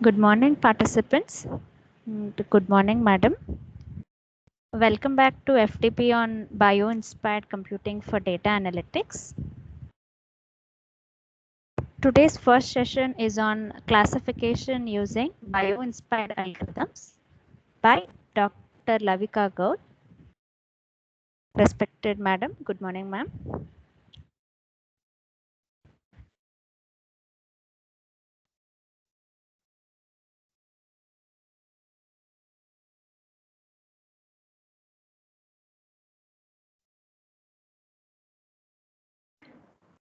Good morning, participants. Good morning, madam. Welcome back to FDP on Bio-Inspired Computing for Data Analytics. Today's first session is on classification using bio-inspired algorithms by Dr. Lavika Gaur. Respected madam, good morning, ma'am.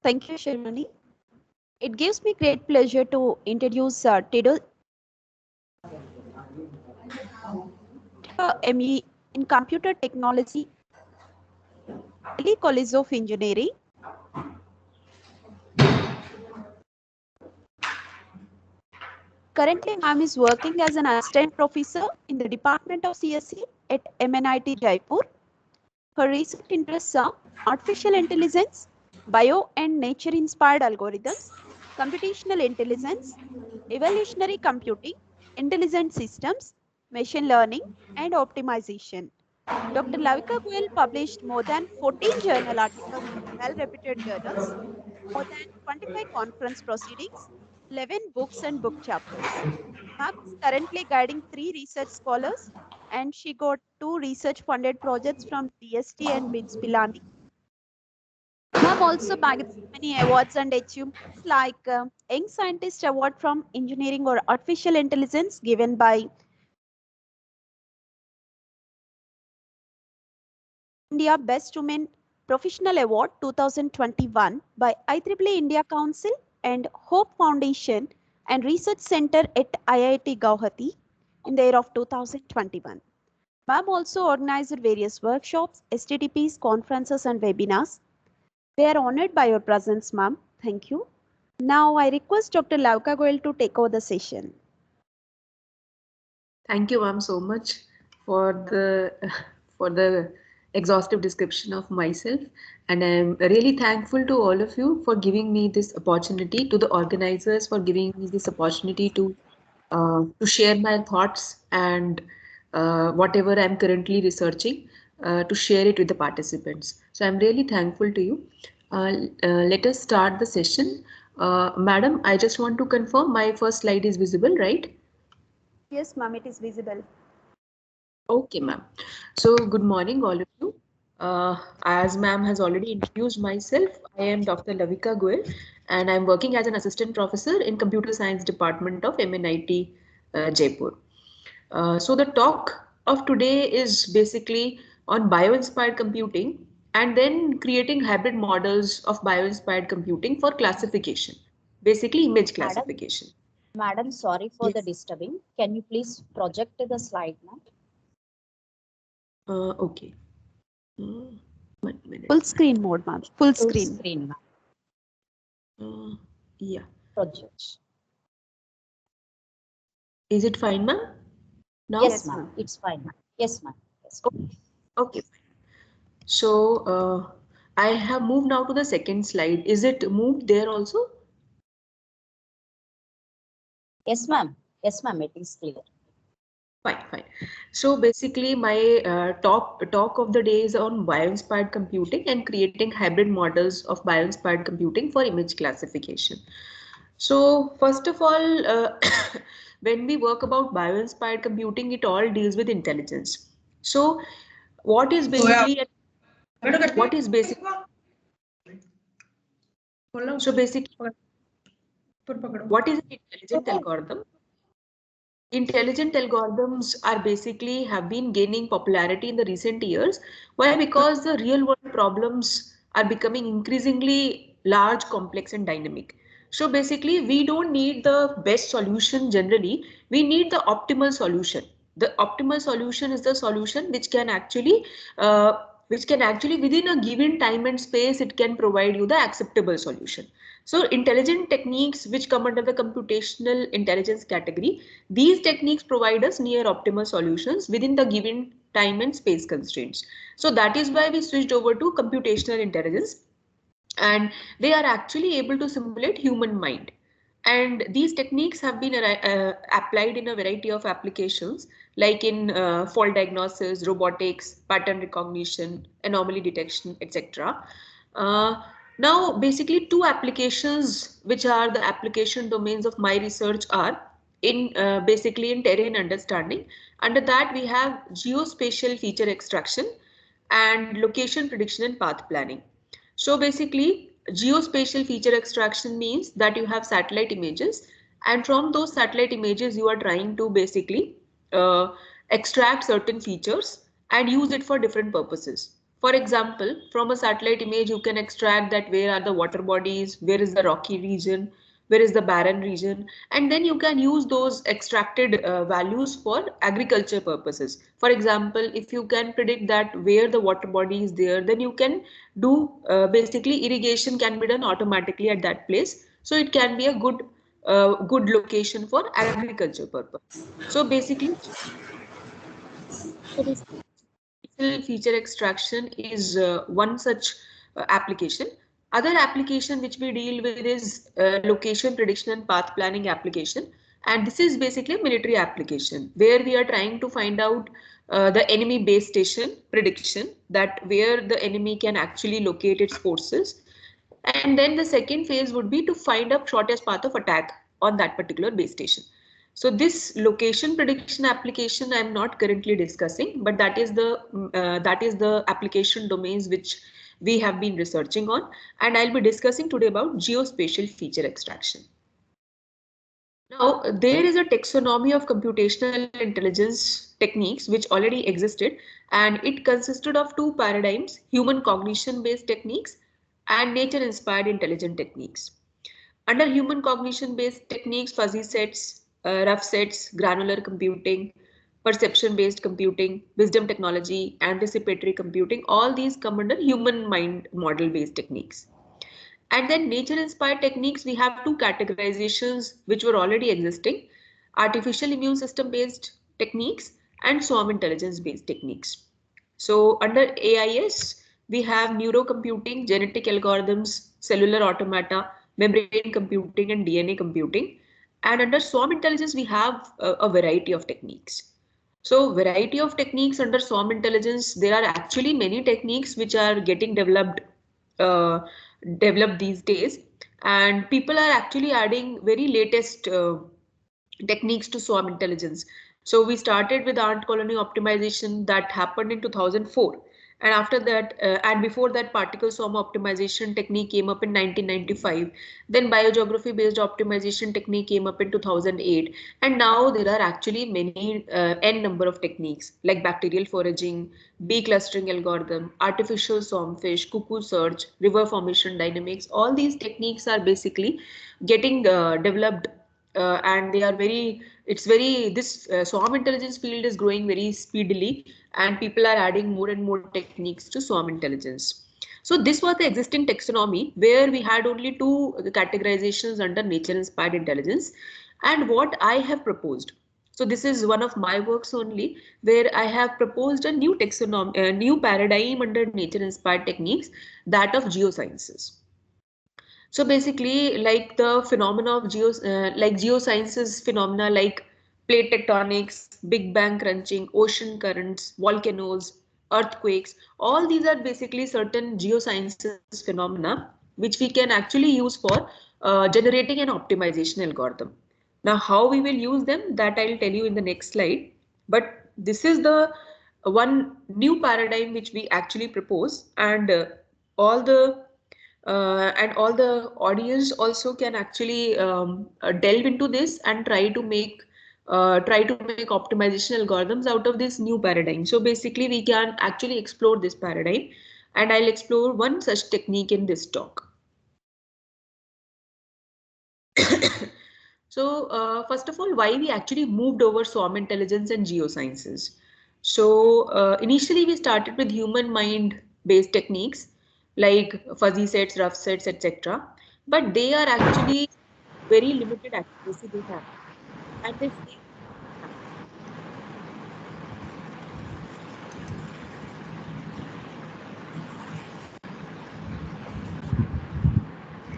Thank you, Sharmani. It gives me great pleasure to introduce ME in Computer Technology, Delhi College of Engineering. Currently, ma'am is working as an assistant professor in the Department of CSE at MNIT Jaipur. Her research interests are artificial intelligence, bio and nature-inspired algorithms, computational intelligence, evolutionary computing, intelligent systems, machine learning, and optimization. Dr. Lavika Goyal published more than 14 journal articles in well-reputed journals, more than 25 conference proceedings, 11 books and book chapters. Ma'am is currently guiding 3 research scholars, and she got 2 research-funded projects from DST and BITS Pilani. Ma'am also bagged many awards and achievements like Young Scientist Award from Engineering or Artificial Intelligence given by India Best Women Professional Award 2021 by IEEE India Council and Hope Foundation and Research Center at IIT Guwahati in the year of 2021. Ma'am also organized various workshops, STTPs, conferences and webinars. We are honored by your presence, ma'am. Thank you. Now I request Dr. Lavika Goyal to take over the session. Thank you, ma'am, so much for the for the exhaustive description of myself, and I'm really thankful to all of you for giving me this opportunity, to the organizers for giving me this opportunity to share my thoughts and whatever I'm currently researching, to share it with the participants. So I'm really thankful to you. Let us start the session. Madam, I just want to confirm my first slide is visible, right? Yes, ma'am, it is visible. Okay, ma'am. So, good morning, all of you. As ma'am has already introduced myself, I am Dr. Lavika Goel, and I'm working as an assistant professor in Computer Science Department of MNIT Jaipur. So, the talk of today is basically on bio-inspired computing and then creating hybrid models of bio-inspired computing for classification, basically image Madam, classification. Madam, sorry for the Yes. disturbing. Can you please project the slide now? Okay. 1 minute, Full screen mode, ma'am. Full Full screen. screen, ma'am. Yeah. Project. Is it fine, ma'am? Now? Yes, Yes, ma'am. ma'am. It's fine, ma'am. Yes, ma'am. Yes. Okay. So I have moved now to the second slide. Is it moved there also? Yes, ma'am. Yes, ma'am. It is clear. Fine. So basically, my talk of the day is on bio-inspired computing and creating hybrid models of bio-inspired computing for image classification. So first of all, when we work about bio-inspired computing, it all deals with intelligence. So what is basically what is basic? So basically, what is an intelligent algorithm? Intelligent algorithms are basically have been gaining popularity in the recent years. Why? Because the real world problems are becoming increasingly large, complex, and dynamic. So basically, we don't need the best solution generally. We need the optimal solution. The optimal solution is the solution which can actually within a given time and space, it can provide you the acceptable solution. So intelligent techniques which come under the computational intelligence category, these techniques provide us near optimal solutions within the given time and space constraints. So that is why we switched over to computational intelligence, and they are actually able to simulate human mind. And these techniques have been applied in a variety of applications, like in fault diagnosis, robotics, pattern recognition, anomaly detection, etc. Uh, Now, basically, two applications which are the application domains of my research are in basically in terrain understanding. Under that, we have geospatial feature extraction and location prediction and path planning. So basically, geospatial feature extraction means that you have satellite images, and from those satellite images, you are trying to basically uh, extract certain features and use it for different purposes. For example, from a satellite image, you can extract that where are the water bodies, where is the rocky region, where is the barren region, and then you can use those extracted values for agriculture purposes. For example, if you can predict that where the water body is there, then you can do basically irrigation can be done automatically at that place, so it can be a good location for agriculture purpose. So basically, facial feature extraction is one such application. Other application which we deal with is location prediction and path planning application. And this is basically a military application where we are trying to find out the enemy base station prediction, that where the enemy can actually locate its forces. And then the second phase would be to find a shortest path of attack on that particular base station. So this location prediction application I am not currently discussing, but that is the application domains which we have been researching on, and I'll be discussing today about geospatial feature extraction. Now, there is a taxonomy of computational intelligence techniques which already existed, and it consisted of two paradigms: human cognition based techniques and nature inspired intelligent techniques. Under human cognition based techniques, fuzzy sets, rough sets, granular computing, perception based computing, wisdom technology, anticipatory computing, all these come under human mind model based techniques. And then nature inspired techniques, we have two categorizations which were already existing: artificial immune system based techniques and swarm intelligence based techniques. So under AIS, we have neurocomputing, genetic algorithms, cellular automata, membrane computing, and DNA computing. And under swarm intelligence, we have a variety of techniques. So variety of techniques under swarm intelligence, there are actually many techniques which are getting uh, developed these days, and people are actually adding very latest techniques to swarm intelligence. So we started with ant colony optimization that happened in 2004, and after that and before that, particle swarm optimization technique came up in 1995. Then biogeography based optimization technique came up in 2008, and now there are actually many n number of techniques like bacterial foraging, bee clustering algorithm, artificial swarmfish, cuckoo search, river formation dynamics. All these techniques are basically getting developed, and they are very it's very this swarm intelligence field is growing very speedily, and people are adding more and more techniques to swarm intelligence. So this was the existing taxonomy where we had only two categorizations under nature inspired intelligence. And what I have proposed, so this is one of my works only, where I have proposed a new taxonomy, a new paradigm under nature inspired techniques, that of geosciences. So basically, like the phenomena of like geosciences phenomena like plate tectonics, Big Bang crunching, ocean currents, volcanoes, earthquakes, all these are basically certain geosciences phenomena which we can actually use for generating an optimization algorithm. Now, how we will use them, that I'll tell you in the next slide. But this is the one new paradigm which we actually propose, and all the all the audience also can actually delve into this and try to make optimization algorithms out of this new paradigm. So basically, we can actually explore this paradigm, and I'll explore one such technique in this talk. So, first of all, why we actually moved over swarm intelligence and geosciences. So, initially we started with human mind based techniques like fuzzy sets, rough sets, etc. But they are actually very limited accuracy they have, and they fail.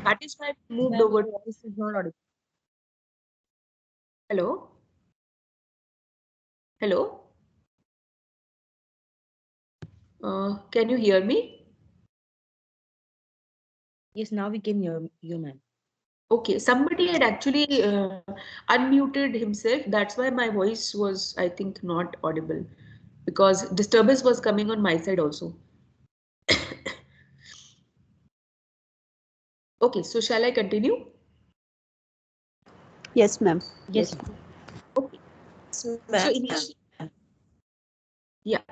That is why we moved Ma'am, over. your voice is not audible. Hello? Hello? Can you hear me? Yes, now we can hear you, ma'am. Okay, somebody had actually unmuted himself. That's why my voice was, I think, not audible because disturbance was coming on my side also. Okay, so shall I continue? Yes, ma'am. Yes, ma'am. Okay. So initially, yeah.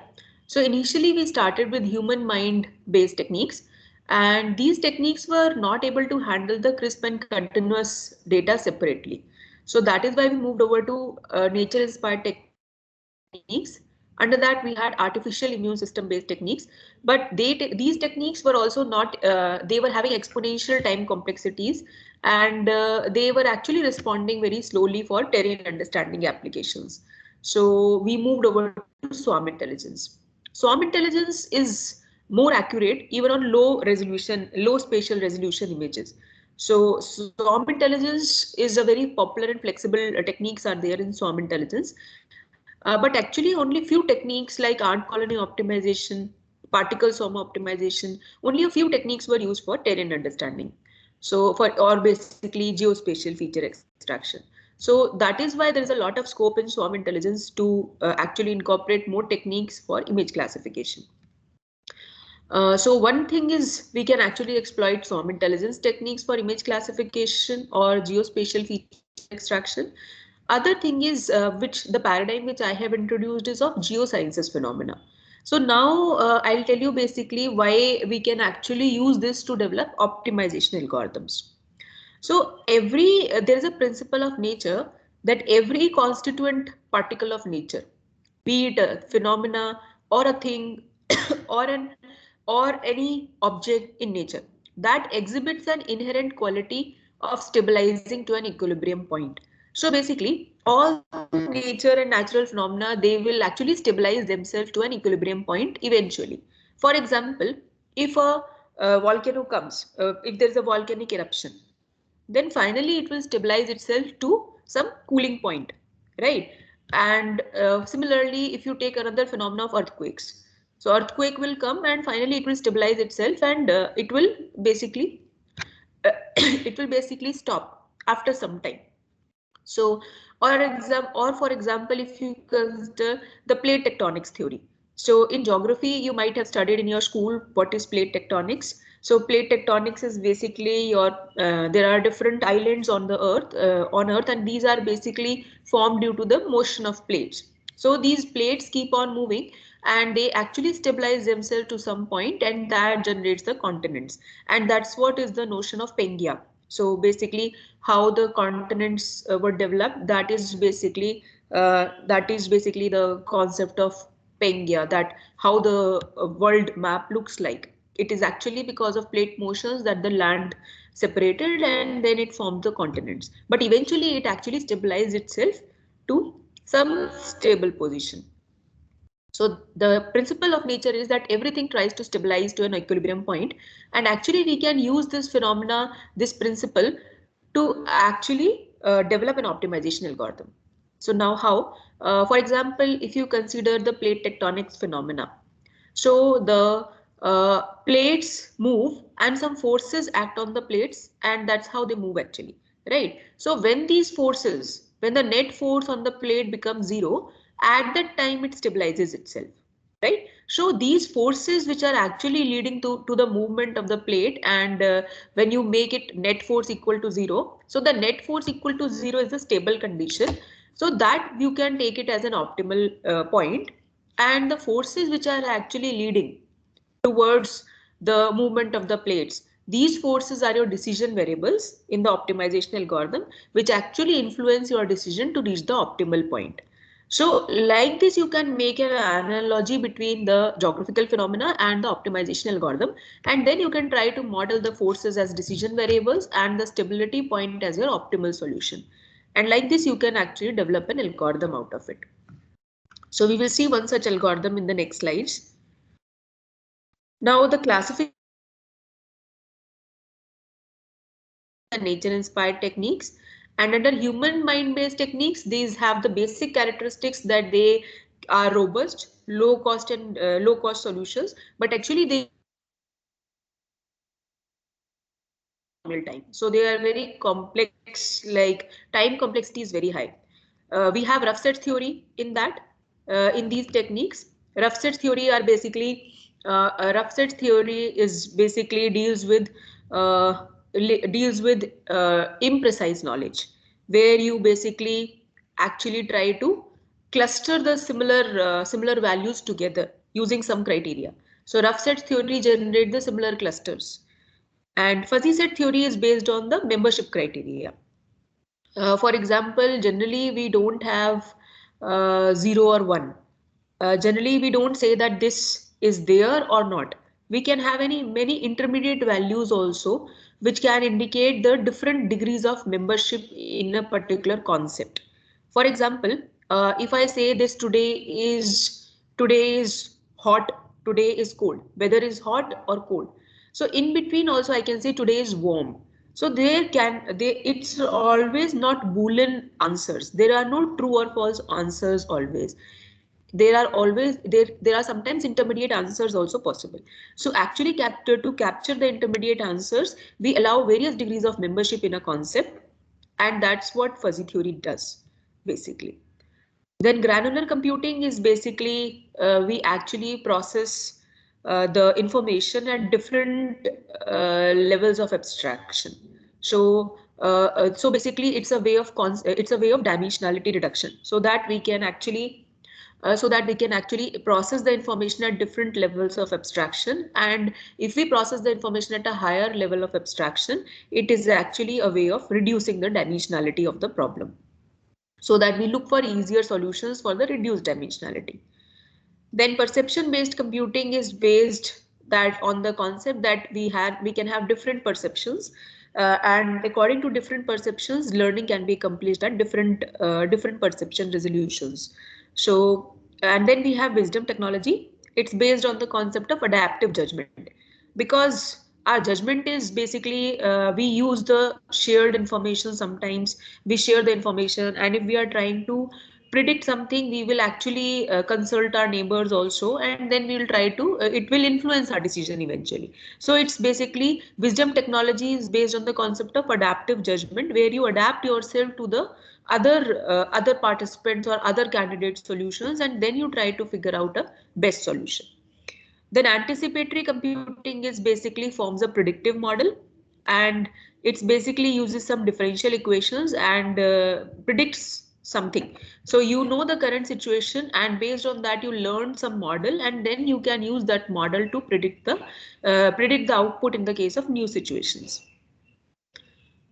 So initially we started with human mind based techniques, and these techniques were not able to handle the crisp and continuous data separately. So that is why we moved over to nature inspired techniques. Under that we had artificial immune system based techniques, but these techniques were also not they were having exponential time complexities, and they were actually responding very slowly for terrain understanding applications. So we moved over to swarm intelligence. Swarm intelligence is more accurate even on low spatial resolution images. So swarm intelligence is a very popular and flexible techniques are there in swarm intelligence. But actually only few techniques like ant colony optimization, particle swarm optimization, only a few techniques were used for terrain understanding. So for or basically geospatial feature extraction. So that is why there is a lot of scope in swarm intelligence to actually incorporate more techniques for image classification. So one thing is we can actually exploit swarm intelligence techniques for image classification or geospatial feature extraction. Other thing is which the paradigm which I have introduced is of geosciences phenomena. So now I'll tell you basically why we can actually use this to develop optimization algorithms. So there is a principle of nature that every constituent particle of nature, be it a phenomena or a thing or an or any object in nature, that exhibits an inherent quality of stabilizing to an equilibrium point. So basically, all nature and natural phenomena, they will actually stabilize themselves to an equilibrium point eventually. For example, if a volcano comes, if there is a volcanic eruption, then finally it will stabilize itself to some cooling point, right? And similarly, if you take another phenomena of earthquakes, so earthquake will come and finally it will stabilize itself, and it will basically it will basically stop after some time. So, or for example, if you consider the plate tectonics theory. So, in geography, you might have studied in your school what is plate tectonics. So, plate tectonics is basically there are different islands on Earth, and these are basically formed due to the motion of plates. So, these plates keep on moving, and they actually stabilize themselves to some point, and that generates the continents. And that's what is the notion of Pangea. So basically, how the continents were developed. That is basically the concept of Pangea. That how the world map looks like. It is actually because of plate motions that the land separated and then it formed the continents. But eventually, it actually stabilized itself to some stable position. So the principle of nature is that everything tries to stabilize to an equilibrium point, and actually we can use this phenomena, this principle, to actually develop an optimization algorithm. So now how? For example, if you consider the plate tectonics phenomena, so the plates move and some forces act on the plates, and that's how they move actually, right? So when these forces, when the net force on the plate becomes zero, at that time it stabilizes itself, right? So these forces which are actually leading to the movement of the plate, and when you make it net force equal to zero, so the net force equal to zero is the stable condition. So that you can take it as an optimal point, and the forces which are actually leading towards the movement of the plates, these forces are your decision variables in the optimization algorithm, which actually influence your decision to reach the optimal point. So like this, you can make an analogy between the geographical phenomena and the optimization algorithm, and then you can try to model the forces as decision variables and the stability point as your optimal solution. And like this, you can actually develop an algorithm out of it. So we will see one such algorithm in the next slides. Now the classification of swarm intelligence, we have the nature inspired techniques And under human mind-based techniques, these have the basic characteristics that they are robust, low cost and low cost solutions, but actually they use normal time. So they are very complex, like time complexity is very high. We have rough set theory in that, in these techniques. Rough set theory are basically, rough set theory is basically deals with imprecise knowledge, where you basically actually try to cluster the similar values together using some criteria. So rough set theory generate the similar clusters, and fuzzy set theory is based on the membership criteria. For example, generally we don't have 0 or 1. Generally, we don't say that this is there or not. We can have many intermediate values also, which can indicate the different degrees of membership in a particular concept. For example, if I say this today is hot, today is cold, weather is hot or cold. So in between also I can say today is warm. So it's always not Boolean answers. There are no true or false answers always. There are sometimes intermediate answers also possible. So actually to capture the intermediate answers, we allow various degrees of membership in a concept, and that's what fuzzy theory does basically. Then granular computing is basically we actually process the information at different levels of abstraction. So basically it's a way of dimensionality reduction, so that we can actually process the information at different levels of abstraction. And if we process the information at a higher level of abstraction, it is actually a way of reducing the dimensionality of the problem, so that we look for easier solutions for the reduced dimensionality. Then perception based computing is based that on the concept that we can have different perceptions, and according to different perceptions, learning can be accomplished at different perception resolutions. So, and then we have wisdom technology. It's based on the concept of adaptive judgment, because our judgment is basically we use the shared information. Sometimes we share the information, and if we are trying to predict something, we will actually consult our neighbors also, and then we will try to it will influence our decision eventually. So it's basically wisdom technology is based on the concept of adaptive judgment, where you adapt yourself to the other participants or other candidate solutions, and then you try to figure out a best solution. Then anticipatory computing is basically forms a predictive model, and it's basically uses some differential equations and predicts something. So you know the current situation, and based on that you learn some model, and then you can use that model to predict the output in the case of new situations.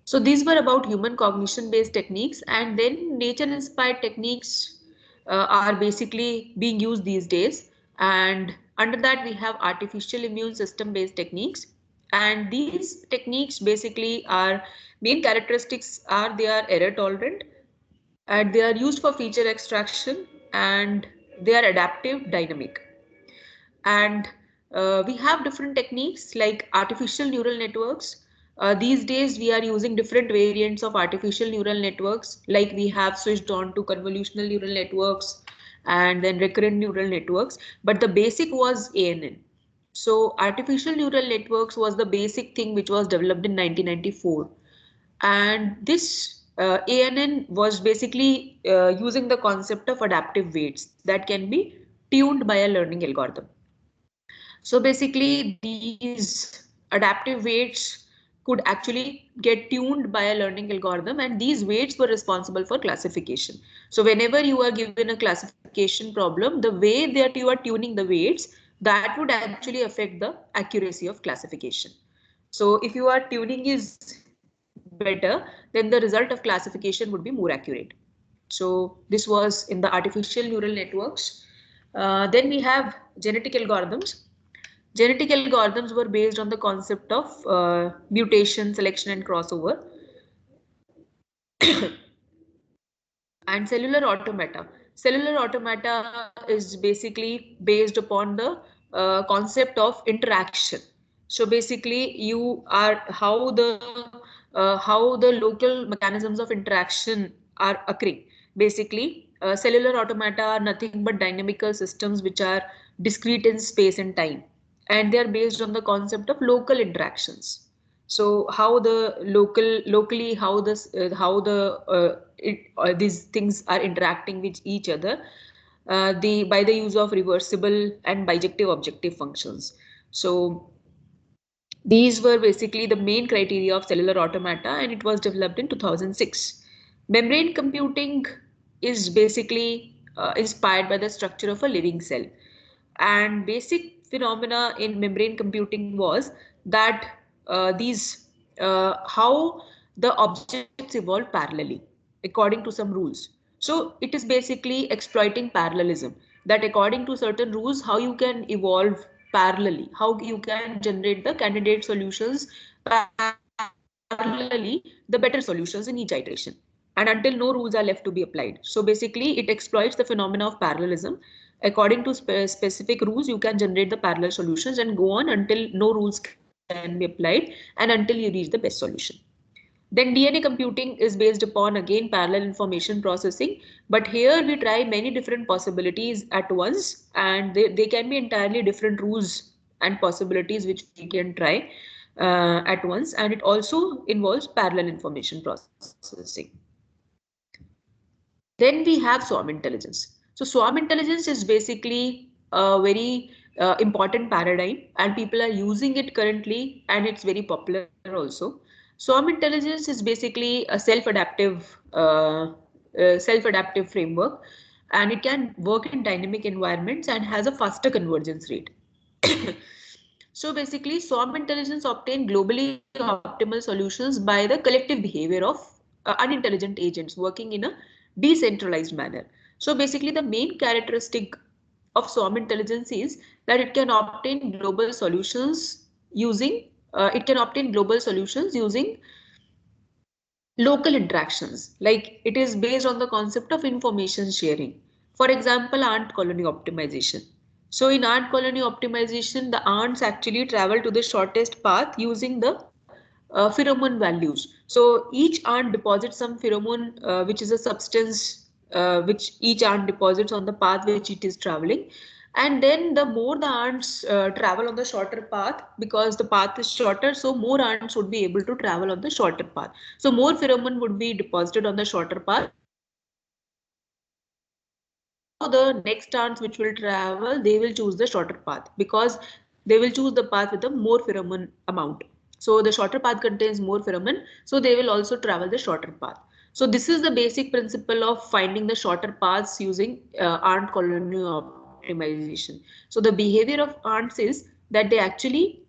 So these were about human cognition based techniques, and then nature inspired techniques are basically being used these days. And under that we have artificial immune system based techniques. And these techniques basically are main characteristics are they are error tolerant, and they are used for feature extraction, and they are adaptive dynamic. And we have different techniques like artificial neural networks. These days we are using different variants of artificial neural networks, like we have switched on to convolutional neural networks and then recurrent neural networks, but the basic was ANN. So artificial neural networks was the basic thing which was developed in 1994, and this ANN was basically using the concept of adaptive weights that can be tuned by a learning algorithm. So basically these adaptive weights could actually get tuned by a learning algorithm, and these weights were responsible for classification. So whenever you are given a classification problem, the way that you are tuning the weights, that would actually affect the accuracy of classification. So if your tuning is better, then the result of classification would be more accurate. So this was in the artificial neural networks. Then we have genetic algorithms. Genetic algorithms were based on the concept of mutation, selection, and crossover. And cellular automata. Cellular automata is basically based upon the concept of interaction. So basically, you are how how the local mechanisms of interaction are occurring. Basically, cellular automata are nothing but dynamical systems which are discrete in space and time, and they are based on the concept of local interactions. So how the locally how this how the these things are interacting with each other, the by the use of reversible and bijective objective functions. So these were basically the main criteria of cellular automata, and it was developed in 2006. Membrane computing is basically inspired by the structure of a living cell. And basic phenomena in membrane computing was that how the objects evolve parallelly according to some rules. So it is basically exploiting parallelism, that according to certain rules, how you can evolve parallelly, how you can generate the candidate solutions parallelly, the better solutions in each iteration, and until no rules are left to be applied. So basically, it exploits the phenomena of parallelism. According to specific rules, you can generate the parallel solutions and go on until no rules can be applied and until you reach the best solution. Then DNA computing is based upon again parallel information processing, but here we try many different possibilities at once, and they can be entirely different rules and possibilities which we can try at once, and it also involves parallel information processing. Then we have swarm intelligence. So swarm intelligence is basically a very important paradigm, and people are using it currently, and it's very popular also. Swarm intelligence is basically a self-adaptive framework, and it can work in dynamic environments and has a faster convergence rate. So basically, swarm intelligence obtain globally optimal solutions by the collective behavior of unintelligent agents working in a decentralized manner. So basically, the main characteristic of swarm intelligence is that it can obtain global solutions using local interactions. Like, it is based on the concept of information sharing. For example, ant colony optimization. So in ant colony optimization, the ants actually travel to the shortest path using the pheromone values. So each ant deposits some pheromone, which is a substance which each ant deposits on the path which it is traveling. And then the more the ants travel on the shorter path, because the path is shorter, so more ants would be able to travel on the shorter path. So more pheromone would be deposited on the shorter path. So now the next ants which will travel, they will choose the shorter path because they will choose the path with the more pheromone amount. So the shorter path contains more pheromone, so they will also travel the shorter path. So this is the basic principle of finding the shorter paths using ant colony optimization. So the behavior of ants is that they actually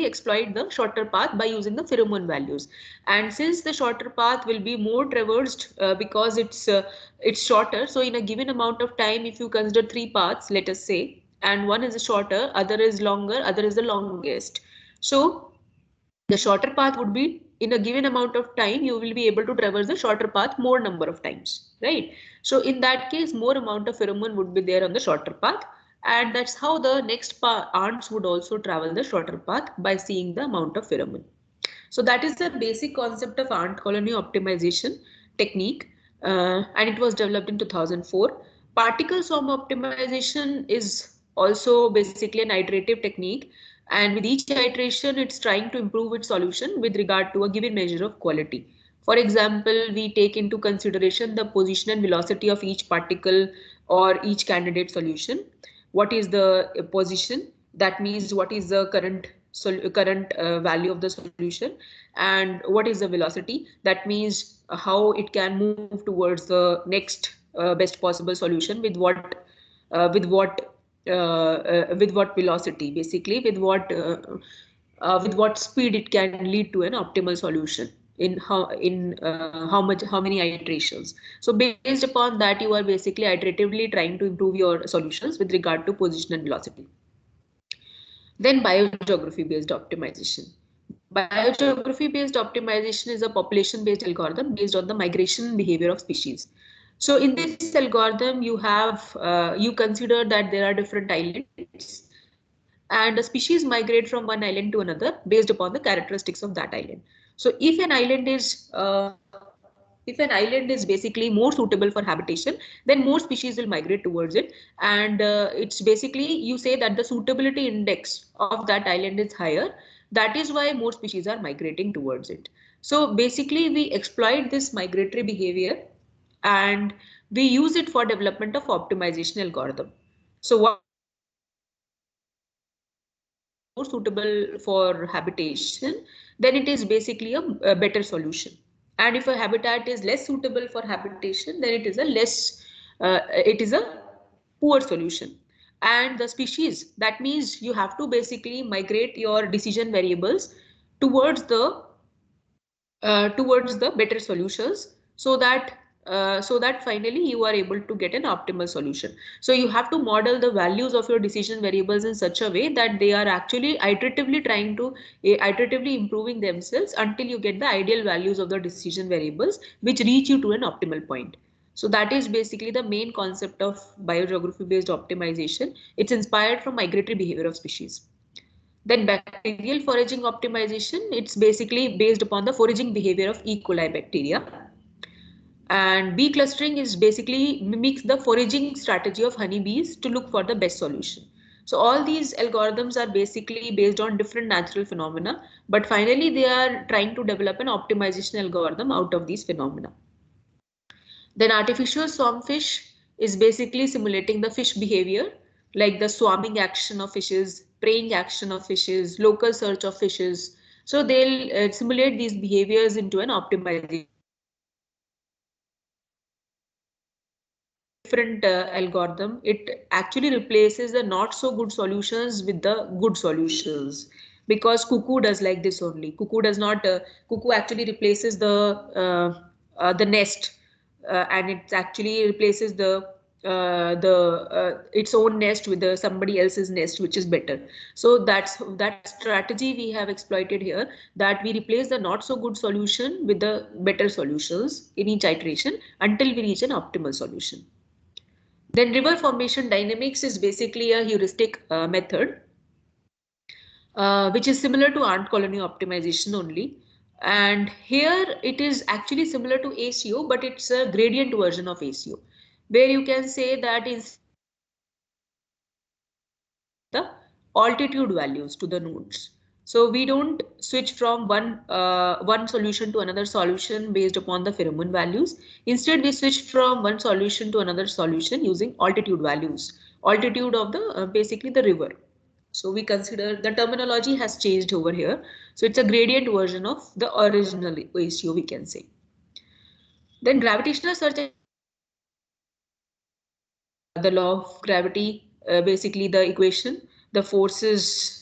exploit the shorter path by using the pheromone values. And since the shorter path will be more traversed because it's shorter, so in a given amount of time, if you consider three paths, let us say, and one is shorter, other is longer, other is the longest. So the shorter path would be, in a given amount of time, you will be able to traverse the shorter path more number of times, right? So in that case, more amount of pheromone would be there on the shorter path, and that's how the next ants would also travel the shorter path by seeing the amount of pheromone. So that is the basic concept of ant colony optimization technique, and it was developed in 2004. Particle swarm optimization is also basically an iterative technique, and with each iteration, it's trying to improve its solution with regard to a given measure of quality. For example, we take into consideration the position and velocity of each particle or each candidate solution. What is the position? That means what is the current value of the solution, and what is the velocity? That means how it can move towards the next best possible solution with what with what velocity, basically with what speed it can lead to an optimal solution in how many iterations. So based upon that, you are basically iteratively trying to improve your solutions with regard to position and velocity. Then biogeography based optimization. Biogeography based optimization is a population based algorithm based on the migration behavior of species. So in this algorithm, you consider that there are different islands, and a species migrate from one island to another based upon the characteristics of that island. So if an island is basically more suitable for habitation, then more species will migrate towards it. And it's basically, you say that the suitability index of that island is higher. That is why more species are migrating towards it. So basically, we exploit this migratory behavior and we use it for development of optimization algorithm. So what we do is, if a habitat is more suitable for habitation, then it is basically a better solution. And if a habitat is less suitable for habitation, then it is a poor solution. And the species, that means you have to basically migrate your decision variables towards the better solutions, so that finally you are able to get an optimal solution. So you have to model the values of your decision variables in such a way that they are actually iteratively improving themselves until you get the ideal values of the decision variables, which reach you to an optimal point. So that is basically the main concept of biogeography based optimization. It's inspired from migratory behavior of species. Then bacterial foraging optimization, it's basically based upon the foraging behavior of E. coli bacteria. And bee clustering is basically mimics the foraging strategy of honeybees to look for the best solution. So all these algorithms are basically based on different natural phenomena, but finally they are trying to develop an optimization algorithm out of these phenomena. Then artificial swarmfish is basically simulating the fish behavior, like the swarming action of fishes, preying action of fishes, local search of fishes. So they'll simulate these behaviors into an optimization algorithm. Then it's a different algorithm. It actually replaces the not so good solutions with the good solutions, because cuckoo does like this only. Cuckoo actually replaces the nest, and it actually replaces the its own nest with somebody else's nest, which is better. So that strategy we have exploited here, that we replace the not so good solution with the better solutions in each iteration until we reach an optimal solution. Then river formation dynamics is basically a heuristic method, which is similar to ant colony optimization only. And here it is actually similar to ACO, but it's a gradient version of ACO, where you can say that instead of basically switching, we assign the altitude values to the nodes. So we don't switch from one solution to another solution based upon the pheromone values. Instead, we switch from one solution to another solution using altitude values, altitude of the basically the river. So we consider the terminology has changed over here. So it's a gradient version of the original ACO, we can say. Then gravitational search algorithm is basically the law of gravity, basically the equation, the forces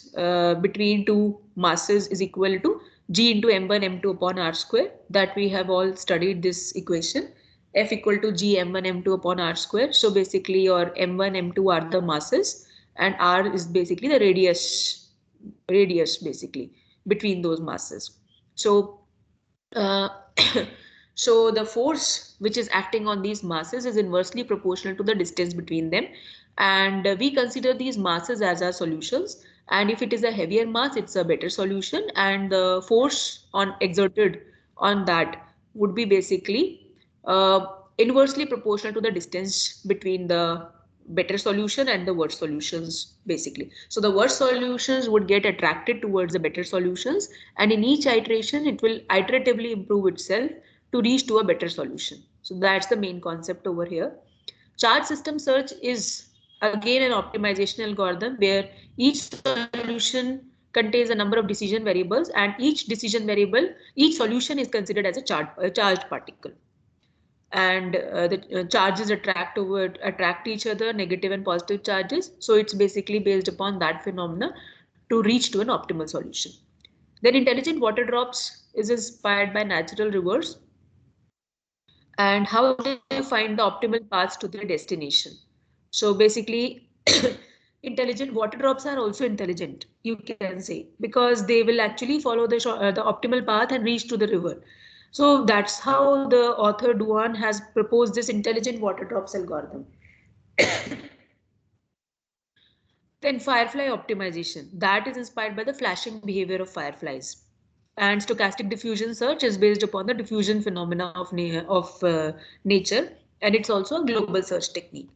between two masses is equal to G into m1 m2 upon r square, that we have all studied this equation. F equal to G m1 m2 upon r square. So basically your m1 m2 are the masses and r is basically the radius basically between those masses. So uh, so the force which is acting on these masses is inversely proportional to the distance between them. And we consider these masses as our solutions. And if it is a heavier mass, it's a better solution. And the force on exerted on that would be basically inversely proportional to the distance between the better solution and the worse solutions basically. So the worse solutions would get attracted towards the better solutions, and in each iteration it will iteratively improve itself to reach to a better solution. So that's the main concept over here. Charge system search is again an optimization algorithm where each solution contains a number of decision variables, and each solution is considered as a charged particle. And the charges attract each other, negative and positive charges. So it's basically based upon that phenomena to reach to an optimal solution. Then intelligent water drops is inspired by natural rivers. And how do you find the optimal paths to their destination? So basically, intelligent water drops are also intelligent, you can say, because they will actually follow the optimal path and reach to the river. So that's how the author Duan has proposed this intelligent water drops algorithm. Then firefly optimization, that is inspired by the flashing behavior of fireflies. and stochastic diffusion search is based upon the diffusion phenomena of nature, and it's also a global search technique.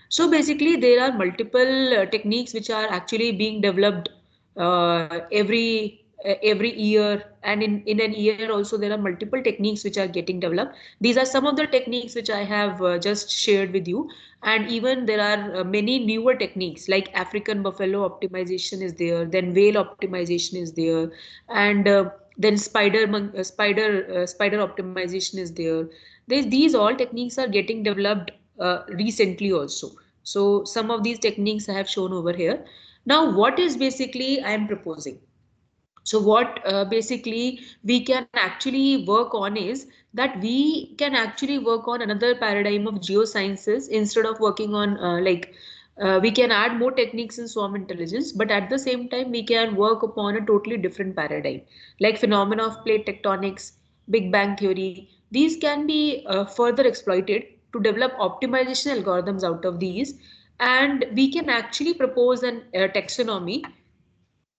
So basically, there are multiple techniques which are actually being developed every year, and in an year also there are multiple techniques which are getting developed. These are some of the techniques which I have just shared with you, and even there are many newer techniques like African buffalo optimization is there, then whale optimization is there, and then spider optimization is there. These all techniques are getting developed recently also. So some of these techniques I have shown over here. Now, what is basically I am proposing? So what basically we can actually work on is that we can actually work on another paradigm of geosciences instead of working on we can add more techniques in swarm intelligence, but at the same time we can work upon a totally different paradigm like phenomena of plate tectonics, Big Bang theory. These can be further exploited to develop optimization algorithms out of these, and we can actually propose an taxonomy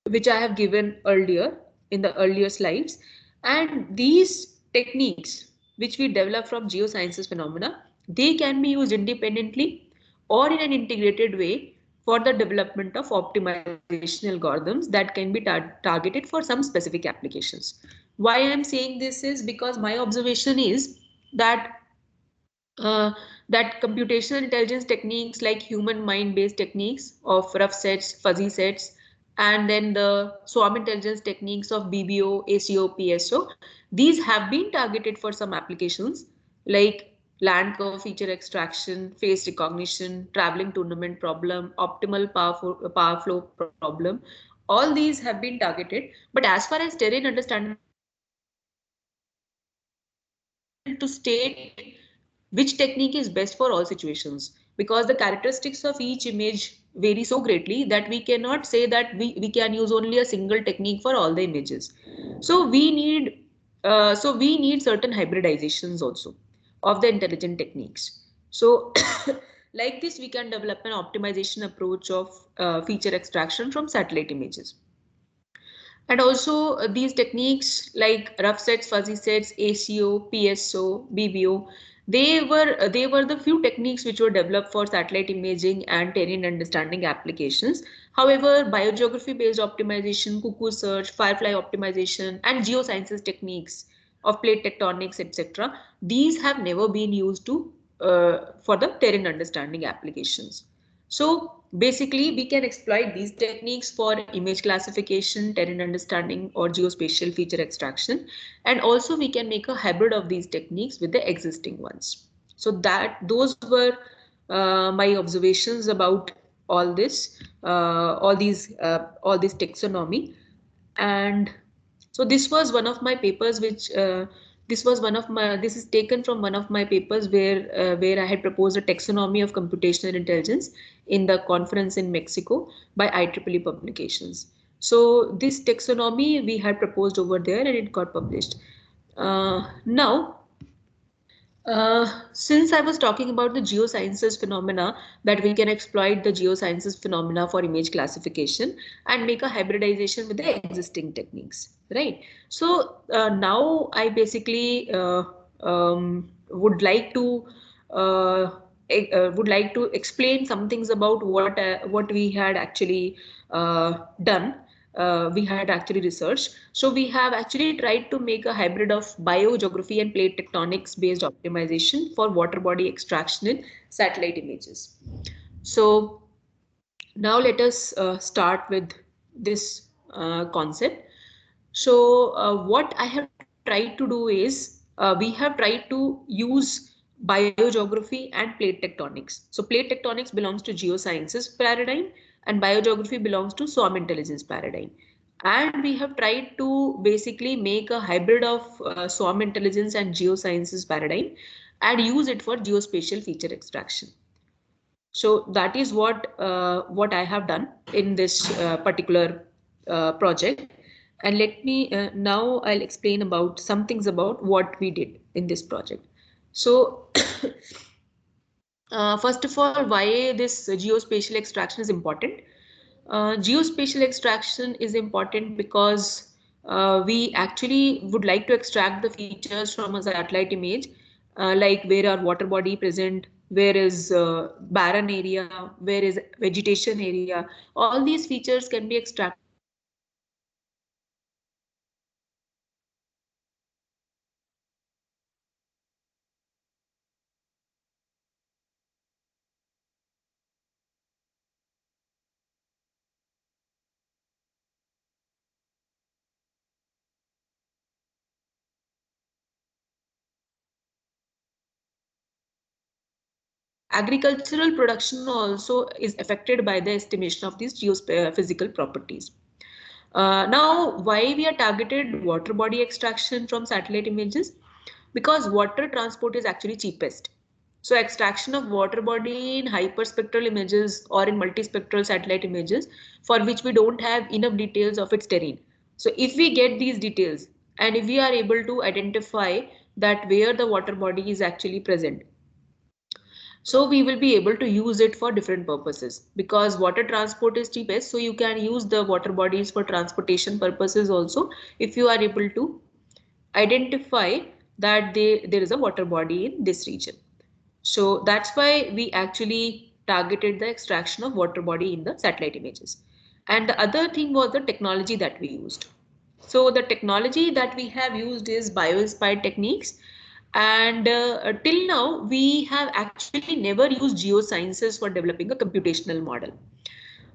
which I have given earlier in the earlier slides. And these techniques, which we develop from geosciences phenomena, they can be used independently or in an integrated way for the development of optimization algorithms that can be targeted for some specific applications. Why I am saying this is because my observation is that uh, that computational intelligence techniques like human mind based techniques of rough sets, fuzzy sets, and then the swarm intelligence techniques of BBO, ACO, PSO, these have been targeted for some applications like land curve feature extraction, face recognition, traveling tournament problem, optimal power flow problem. All these have been targeted. But as far as terrain understanding is concerned, it is very difficult to state which technique is best for all situations because the characteristics of each image vary so greatly that we cannot say that we can use only a single technique for all the images. So we need certain hybridizations also of the intelligent techniques. So like this we can develop an optimization approach of feature extraction from satellite images. And also these techniques like rough sets, fuzzy sets, ACO, PSO, BBO, they were the few techniques which were developed for satellite imaging and terrain understanding applications. However, biogeography based optimization, cuckoo search, firefly optimization, and geosciences techniques of plate tectonics, etc., these have never been used to for the terrain understanding applications. So basically, we can exploit these techniques for image classification, terrain understanding, or geospatial feature extraction. And also we can make a hybrid of these techniques with the existing ones. So that those were my observations about all this, all this taxonomy. And so this was one of my papers which this is taken from one of my papers where I had proposed a taxonomy of computational intelligence in the conference in Mexico by IEEE Publications. So this taxonomy we had proposed over there and it got published. Now since I was talking about the geosciences phenomena, that we can exploit the geosciences phenomena for image classification and make a hybridization with the existing techniques, right? So now I basically uh, would like to explain some things about what we had actually done. We had actually researched. So we have actually tried to make a hybrid of biogeography and plate tectonics based optimization for water body extraction in satellite images. So now let us start with this concept. So what I have tried to do is we have tried to use biogeography and plate tectonics. So plate tectonics belongs to geosciences paradigm and biogeography belongs to swarm intelligence paradigm. And we have tried to basically make a hybrid of swarm intelligence and geosciences paradigm and use it for geospatial feature extraction. So that is what I have done in this particular project. And let me now I'll explain about some things about what we did in this project. So first of all, why this geospatial extraction is important? Geospatial extraction is important because we actually would like to extract the features from a satellite image, like where are water body present, where is barren area, where is vegetation area. All these features can be extracted from the satellite image, and then we can use it for developing the intelligent paradigm. Agricultural production also is affected by the estimation of these geophysical properties. Now, why we are targeted water body extraction from satellite images? Because water transport is actually cheapest. So extraction of water body in hyperspectral images or in multispectral satellite images for which we don't have enough details of its terrain. So if we get these details and if we are able to identify that where the water body is actually present, so we will be able to use it for different purposes because water transport is cheapest. So you can use the water bodies for transportation purposes also if you are able to identify that there is a water body in this region. So that's why we actually targeted the extraction of water body in the satellite images. And the other thing was the technology that we used. So the technology that we have used is bio-inspired techniques. And till now, we have actually never used geosciences for developing a computational model.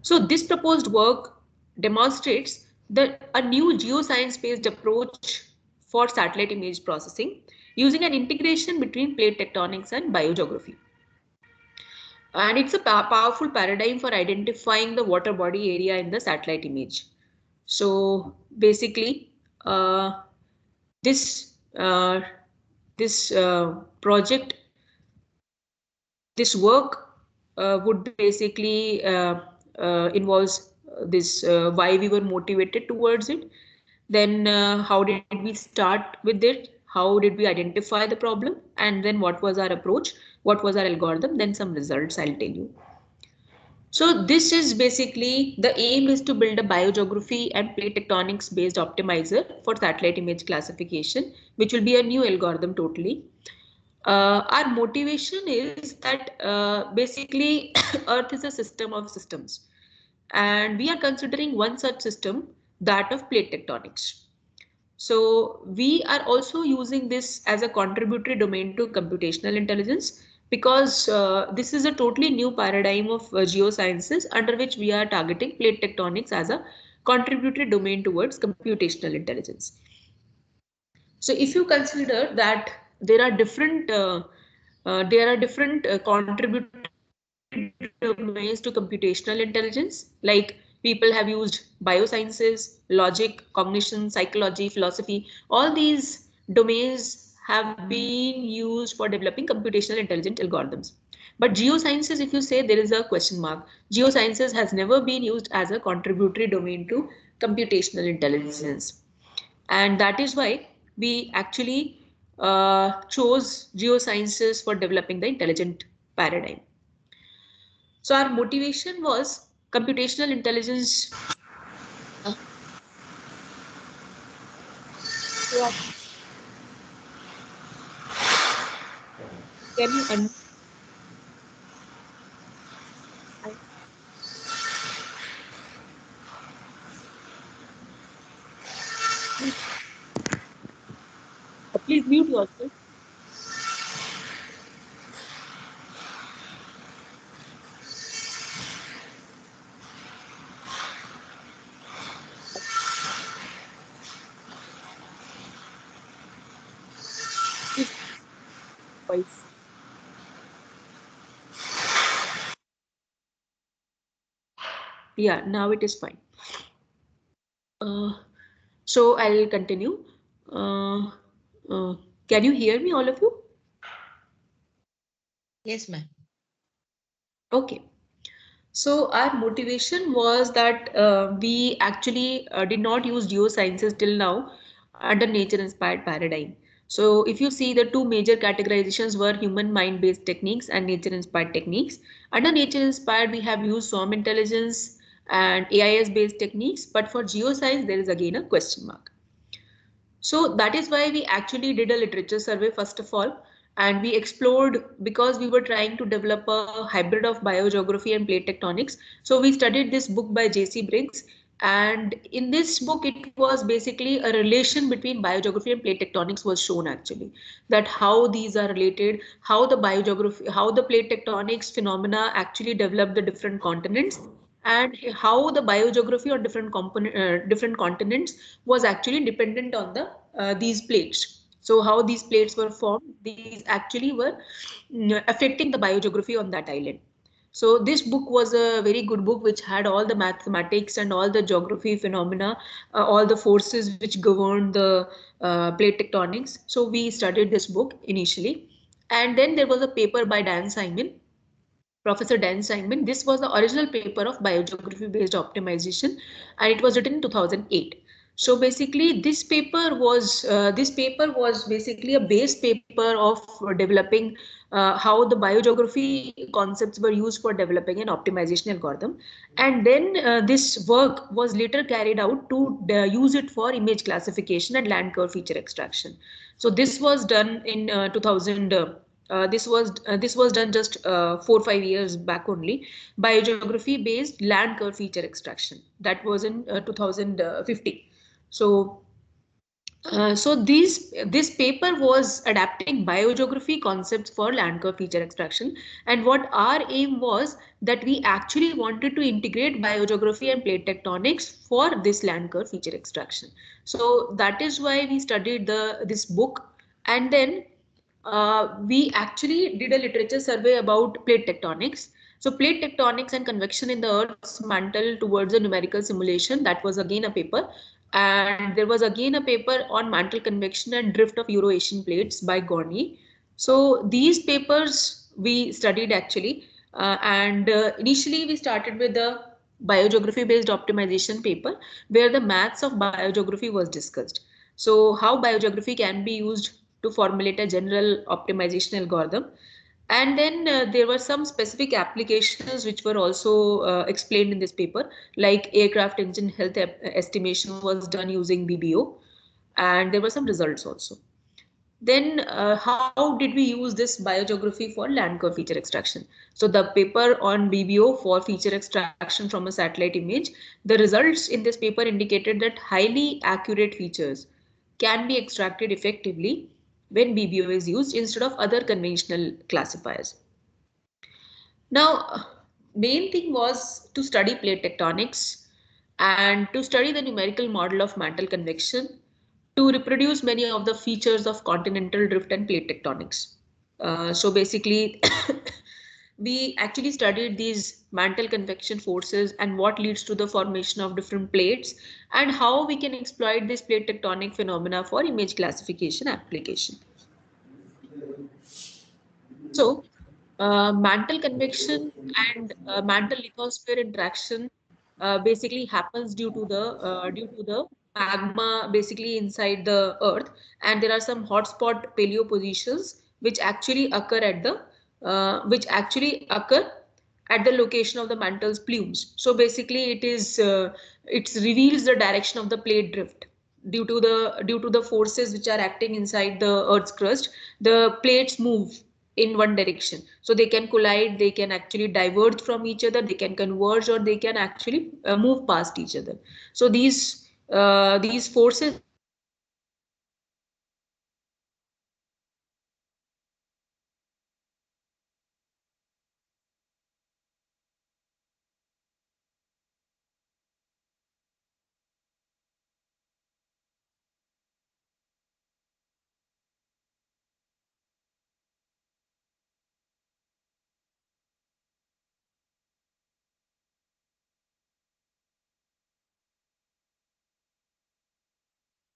So this proposed work demonstrates that a new geoscience-based approach for satellite image processing using an integration between plate tectonics and biogeography. And it's a powerful paradigm for identifying the water body area in the satellite image. So basically, this uh, this project, this work would basically involves this why we were motivated towards it, then how did we start with it, how did we identify the problem, and then what was our approach, what was our algorithm, then some results I'll tell you. So this is basically the aim is to build a biogeography and plate tectonics based optimizer for satellite image classification, which will be a new algorithm totally. Our motivation is that basically Earth is a system of systems, and we are considering one such system, that of plate tectonics. So we are also using this as a contributory domain to computational intelligence because this is a totally new paradigm of geosciences under which we are targeting plate tectonics as a contributory domain towards computational intelligence. So if you consider that there are different contributory domains to computational intelligence, like people have used biosciences, logic, cognition, psychology, philosophy. All these domains have been used for developing computational intelligent algorithms. But geosciences, if you say, there is a question mark. Geosciences has never been used as a contributory domain to computational intelligence. And that is why we actually chose geosciences for developing the intelligent paradigm. So our motivation was computational intelligence. Uh, so can you please mute yourself? Please voice. Yeah, now it is fine. Uh, so I'll continue. Uh, uh, can you hear me, all of you? Yes, ma'am. Okay. So our motivation was that we actually did not use geosciences till now under nature-inspired paradigm. So if you see, the two major categorizations were human mind-based techniques and nature-inspired techniques. Under nature-inspired, we have used swarm intelligence and AIS-based techniques, but for geoscience, there is again a question mark. So that is why we actually did a literature survey first of all, and we explored because we were trying to develop a hybrid of biogeography and plate tectonics. So we studied this book by J.C. Briggs, and in this book it was basically a relation between biogeography and plate tectonics was shown actually, that how these are related, how the biogeography, how the plate tectonics phenomena actually develop the different continents, and how the biogeography on different continents was actually dependent on the these plates. So how these plates were formed, these actually were affecting the biogeography on that island. So this book was a very good book which had all the mathematics and all the geography phenomena, all the forces which governed the plate tectonics. So we studied this book initially, and then there was a paper by Dan Simon, Professor Dan Simon. This was the original paper of biogeography based optimization, and it was written in 2008. So basically, this paper was basically a base paper of developing how the biogeography concepts were used for developing an optimization algorithm, and then this work was later carried out to use it for image classification and land curve feature extraction. So this was done in 2000. This was done just 4 or 5 years back only. Biogeography based land curve feature extraction. That was in 2015. So this paper was adapting biogeography concepts for land curve feature extraction, and what our aim was that we actually wanted to integrate biogeography and plate tectonics for this land curve feature extraction. So that is why we studied this book, and then we actually did a literature survey about plate tectonics. So plate tectonics and convection in the Earth's mantle towards a numerical simulation. That was again a paper. And there was again a paper on mantle convection and drift of Euro-Asian plates by Gorny. So these papers we studied actually. And initially we started with the biogeography based optimization paper where the maths of biogeography was discussed. So how biogeography can be used to formulate a general optimization algorithm. And then there were some specific applications which were also explained in this paper, like aircraft engine health estimation was done using BBO, and there were some results also. Then how did we use this biogeography for land curve feature extraction? So the paper on BBO for feature extraction from a satellite image, the results in this paper indicated that highly accurate features can be extracted effectively when BBO is used instead of other conventional classifiers. Now, main thing was to study plate tectonics and to study the numerical model of mantle convection to reproduce many of the features of continental drift and plate tectonics. So basically, we actually studied these mantle convection forces and what leads to the formation of different plates and how we can exploit this plate tectonic phenomena for image classification application. So, mantle convection and mantle lithosphere interaction basically happens due to the magma basically inside the earth, and there are some hotspot paleo positions which actually occur at the location of the mantle's plumes. So basically, it reveals the direction of the plate drift due to the forces which are acting inside the Earth's crust. The plates move in one direction, so they can collide, they can actually diverge from each other, they can converge, or they can actually move past each other. So these forces actually act on the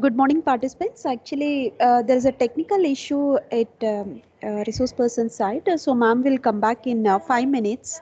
Good morning, participants. Actually, there is a technical issue at resource person side. So, ma'am will come back in 5 minutes.